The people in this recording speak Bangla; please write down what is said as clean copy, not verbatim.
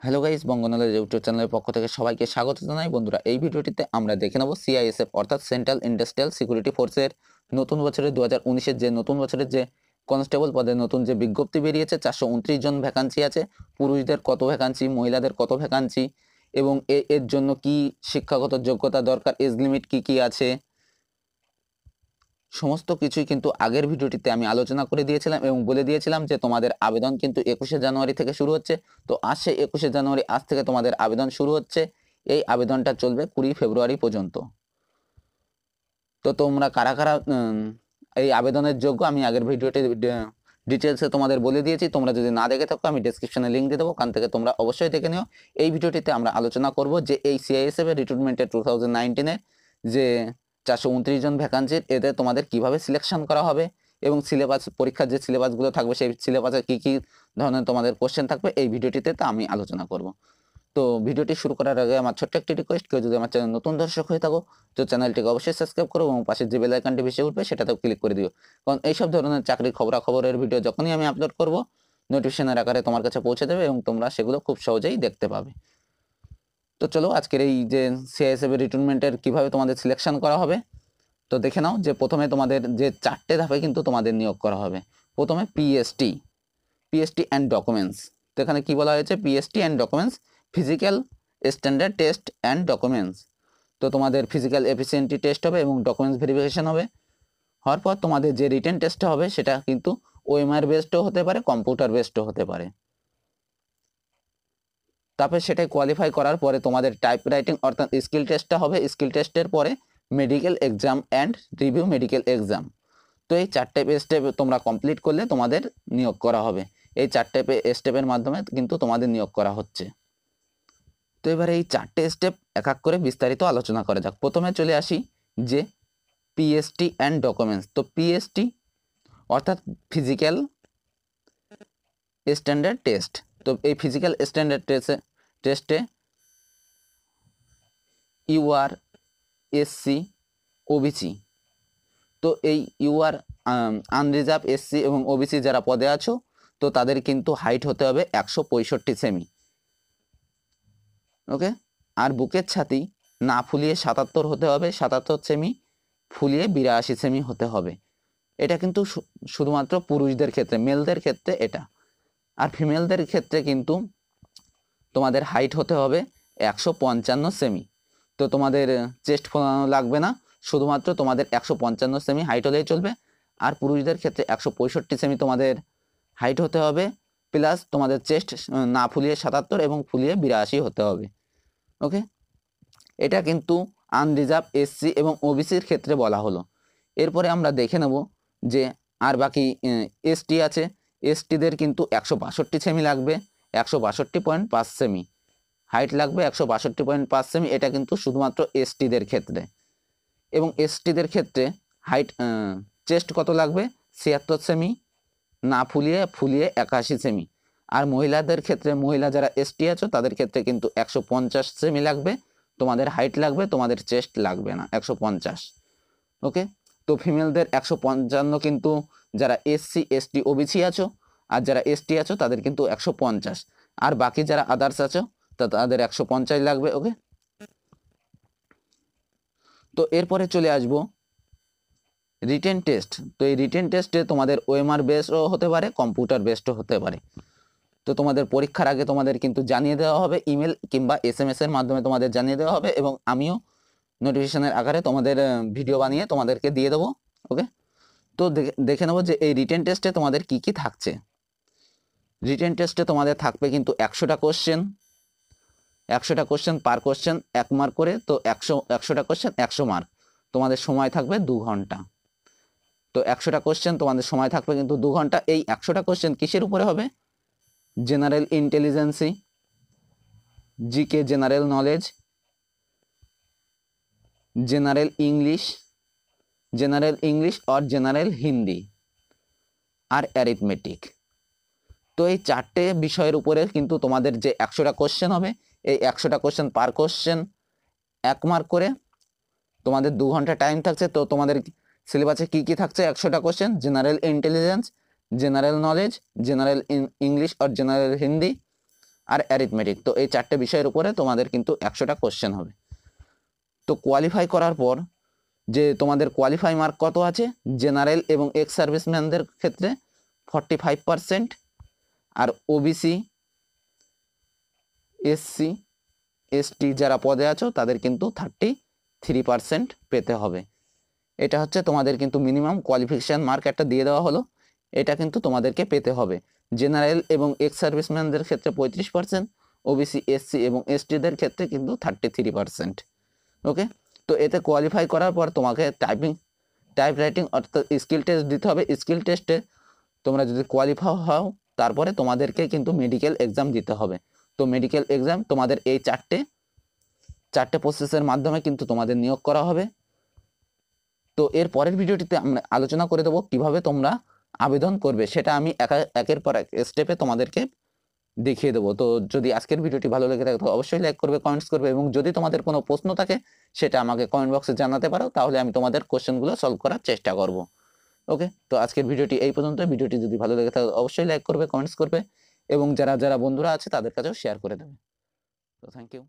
হ্যালো গাইস, বঙ্গনলেজ ইউটিউব চ্যানেলের পক্ষ থেকে সবাইকে স্বাগত জানাই। বন্ধুরা, এই ভিডিওটিতে আমরা দেখে নেব সিআইএসএফ অর্থাৎ সেন্ট্রাল ইন্ডাস্ট্রিয়াল সিকিউরিটি ফোর্সের নতুন বছরের 2019-এর যে নতুন বছরের যে কনস্টেবল পদে নতুন যে বিজ্ঞপ্তি বেরিয়েছে। 429 জন ভ্যাকান্সি আছে। পুরুষদের কত ভ্যাকান্সি, মহিলাদের কত ভ্যাকান্সি এবং এর জন্য কি শিক্ষাগত যোগ্যতা দরকার, এজ লিমিট কি আছে, সমস্ত কিছুই কিন্তু আগের ভিডিওটিতে আমি আলোচনা করে দিয়েছিলাম এবং বলে দিয়েছিলাম যে তোমাদের আবেদন কিন্তু 21শে জানুয়ারি থেকে শুরু হচ্ছে। তো আজ সে 21শে জানুয়ারি, আজ থেকে তোমাদের আবেদন শুরু হচ্ছে। এই আবেদনটা চলবে 20 ফেব্রুয়ারি পর্যন্ত। তো তোমরা কারা কারা এই আবেদনের যোগ্য আমি আগের ভিডিওতে ডিটেলসে তোমাদের বলে দিয়েছি। তোমরা যদি না দেখে থাকো আমি ডেসক্রিপশনে লিঙ্ক দিয়ে দেবো, ওখান থেকে তোমরা অবশ্যই দেখে নিও। এই ভিডিওটিতে আমরা আলোচনা করব যে এই সিআইএসএফ এর রিক্রুটমেন্টের 2019-এর যে 429 জন ভ্যাকান্সির, এতে তোমাদের কিভাবে সিলেকশন করা হবে এবং সিলেবাস, পরীক্ষার যে সিলেবাসগুলো থাকবে সেই সিলেবাসে কি ধরনের তোমাদের কোশ্চেন থাকবে এই ভিডিওটিতে তা আমি আলোচনা করব। তো ভিডিওটি শুরু করার আগে আমার ছোট্ট একটি রিকোয়েস্ট, কেউ যদি আমার চ্যানেল নতুন দর্শক হয়ে থাকো তো চ্যানেলটিকে অবশ্যই সাবস্ক্রাইব করো এবং পাশে যে বেল আইকনটি ভেসে উঠবে সেটাতেও ক্লিক করে দিও, কারণ এইসব ধরনের চাকরির খবরাখবরের ভিডিও যখনই আমি আপলোড করব নোটিফিকেশনের আকারে তোমার কাছে পৌঁছে দেবে এবং তোমরা সেগুলো খুব সহজেই দেখতে পাবে। তো চলো আজকের এই যে সিআইএসএফ এর রিক্রুটমেন্টের কিভাবে তোমাদের সিলেকশন করা হবে তো দেখে নাও। যে প্রথমে তোমাদের যে 4টে ধাপে কিন্তু তোমাদের নিয়োগ করা হবে। প্রথমে পিএসটি অ্যান্ড ডকুমেন্টস। তো এখানে কি বলা হয়েছে, PST and documents, physical standard test and documents. তো তোমাদের ফিজিক্যাল এফিসিয়েন্সি টেস্ট হবে এবং ডকুমেন্টস ভেরিফিকেশন হবে। হওয়ার পর তোমাদের যে রিটেন টেস্টটা হবে সেটা কিন্তু ওএমআর বেসডও হতে পারে, কম্পিউটার বেসডও হতে পারে। তারপরে সেটাই কোয়ালিফাই করার পরে তোমাদের টাইপ রাইটিং অর্থাৎ স্কিল টেস্টটা হবে। স্কিল টেস্টের পরে medical exam and review medical exam. তো এই 4টে স্টেপ তোমরা কমপ্লিট করলে তোমাদের নিয়োগ করা হবে। এই 4টে স্টেপের মাধ্যমে কিন্তু তোমাদের নিয়োগ করা হচ্ছে। তো এবারে এই 4টে স্টেপ এক এক করে বিস্তারিত আলোচনা করা যাক। প্রথমে চলে আসি যে পিএসটি অ্যান্ড ডকুমেন্টস। তো পিএসটি অর্থাৎ ফিজিক্যাল স্ট্যান্ডার্ড টেস্ট। তো এই ফিজিক্যাল স্ট্যান্ডার্ড টেস্টে ইউআর, এসসি, ওবিসি, তো এই ইউআর আনরিজার্ভ, এসসি এবং ওবিসি যারা পদে আছো তো তাদের কিন্তু হাইট হতে হবে 165 সেমি। ওকে। আর বুকের ছাতি না ফুলিয়ে 77 হতে হবে, 77 সেমি, ফুলিয়ে 82 সেমি হতে হবে। এটা কিন্তু শুধুমাত্র পুরুষদের ক্ষেত্রে, মেলদের ক্ষেত্রে এটা। আর ফিমেলদের ক্ষেত্রে কিন্তু তোমাদের হাইট হতে হবে 155 সেমি। তো তোমাদের চেস্ট ফোলানো লাগবে না, শুধুমাত্র তোমাদের 155 সেমি হাইট হলেই চলবে। আর পুরুষদের ক্ষেত্রে 165 সেমি তোমাদের হাইট হতে হবে, প্লাস তোমাদের চেস্ট না ফুলিয়ে 77 এবং ফুলিয়ে 82 হতে হবে। ওকে। এটা কিন্তু আনরিজার্ভ, এসসি এবং ওবিসির ক্ষেত্রে বলা হলো। এরপরে আমরা দেখে নেব যে আর বাকি এসটি আছে। এসটিদের কিন্তু 162 সেমি লাগবে, 162.5 সেমি হাইট লাগবে, 162.5 সেমি। এটা কিন্তু শুধুমাত্র এসটিদের ক্ষেত্রে। এবং এসটিদের ক্ষেত্রে হাইট চেস্ট কত লাগবে, 76 সেমি, না ফুলিয়ে 81 সেমি। আর মহিলাদের ক্ষেত্রে, মহিলা যারা এসটি আছো তাদের ক্ষেত্রে কিন্তু 150 সেমি লাগবে, তোমাদের হাইট লাগবে, তোমাদের চেস্ট লাগবে না, 150। ওকে। তো ফিমেলদের 155, কিন্তু যারা এসসি, এসটি, ওবিসি আছো আর যারা এসটি আছো তাদের কিন্তু 150। আর বাকি যারা আদার্স আছো তাদের 150 লাগবে। ওকে। তো এরপরে চলে আসবো রিটেন টেস্ট। তো এই রিটেন টেস্টে তোমাদের ওএমআর বেসডও হতে পারে, কম্পিউটার বেসডও হতে পারে। তো তোমাদের পরীক্ষার আগে তোমাদের কিন্তু জানিয়ে দেওয়া হবে, ইমেল কিংবা এসএমএস এর মাধ্যমে তোমাদের জানিয়ে দেওয়া হবে এবং আমিও নোটিফিকেশনের আকারে তোমাদের ভিডিও বানিয়ে তোমাদেরকে দিয়ে দেবো। ওকে। তো দেখে নেবো যে এই রিটেন টেস্টে তোমাদের কি থাকছে। রিটেন টেস্টে তোমাদের থাকবে কিন্তু 100টা কোশ্চেন, 100টা কোশ্চেন, পার কোশ্চেন 1 মার্ক করে। তো 100টা কোশ্চেন 100 মার্ক। তোমাদের সময় থাকবে 2 ঘন্টা। তো 100টা কোশ্চেন তোমাদের সময় থাকবে কিন্তু 2 ঘন্টা। এই 100টা কোশ্চেন কিসের উপরে হবে, general intelligence, GK general knowledge, general English আর জেনারেল হিন্দি আর অ্যারিথমেটিক। তো এই 4টে বিষয়ের উপরে কিন্তু তোমাদের যে 100টা কোশ্চেন হবে, এই 100টা কোশ্চেন পার কোশ্চেন 1 মার্ক করে। তোমাদের 2 ঘন্টা টাইম থাকছে। তো তোমাদের সিলেবাসে কি থাকছে, 100টা question, general intelligence, general knowledge, general English আর জেনারেল হিন্দি আর অ্যারিথমেটিক। তো এই 4টে বিষয়ের উপরে তোমাদের কিন্তু 100টা কোশ্চেন হবে। তো কোয়ালিফাই করার পর যে তোমাদের কোয়ালিফাই মার্ক কত আছে, জেনারেল এবং এক্স সার্ভিসম্যানদের ক্ষেত্রে 45%, আর ওবিসি, এসসি, এসটি যারা পদে আছো তাদের কিন্তু 33% পেতে হবে। এটা হচ্ছে তোমাদের কিন্তু মিনিমাম কোয়ালিফিকেশান মার্ক একটা দিয়ে দেওয়া হলো, এটা কিন্তু তোমাদেরকে পেতে হবে। জেনারেল এবং এক্স সার্ভিসম্যানদের ক্ষেত্রে 35%, ওবিসি, এসসি এবং এসটিদের ক্ষেত্রে কিন্তু 33%। ওকে, তো এতে কোয়ালিফাই করার পর তোমাকে টাইপ রাইটিং অর্থাৎ স্কিল টেস্ট দিতে হবে। স্কিল টেস্টে তোমরা যদি কোয়ালিফাই হও তারপরে তোমাদেরকে কিন্তু মেডিকেল এক্সাম দিতে হবে। তো মেডিকেল এক্সাম তোমাদের এই চারটে প্রসেসের মাধ্যমে কিন্তু তোমাদের নিয়োগ করা হবে। তো এর পরের ভিডিওটিতে আমরা আলোচনা করে দেবো কিভাবে তোমরা আবেদন করবে, সেটা আমি একের পর এক স্টেপে তোমাদেরকে দেখিয়ে দেবো। তো যদি আজকের ভিডিওটি ভালো লেগে থাকে তো অবশ্যই লাইক করবে, কমেন্টস করবে, এবং যদি তোমাদের কোনো প্রশ্ন থাকে সেটা আমাকে কমেন্ট বক্সে জানাতে পারো, তাহলে আমি তোমাদের কোশ্চেনগুলো সলভ করার চেষ্টা করব। ওকে, তো আজকের ভিডিওটি এই পর্যন্ত। ভিডিওটি যদি ভালো লেগে থাকে অবশ্যই লাইক করবে, কমেন্টস করবে, এবং যারা যারা বন্ধুরা আছে তাদের কাছেও শেয়ার করে দেবে। তো থ্যাংক ইউ।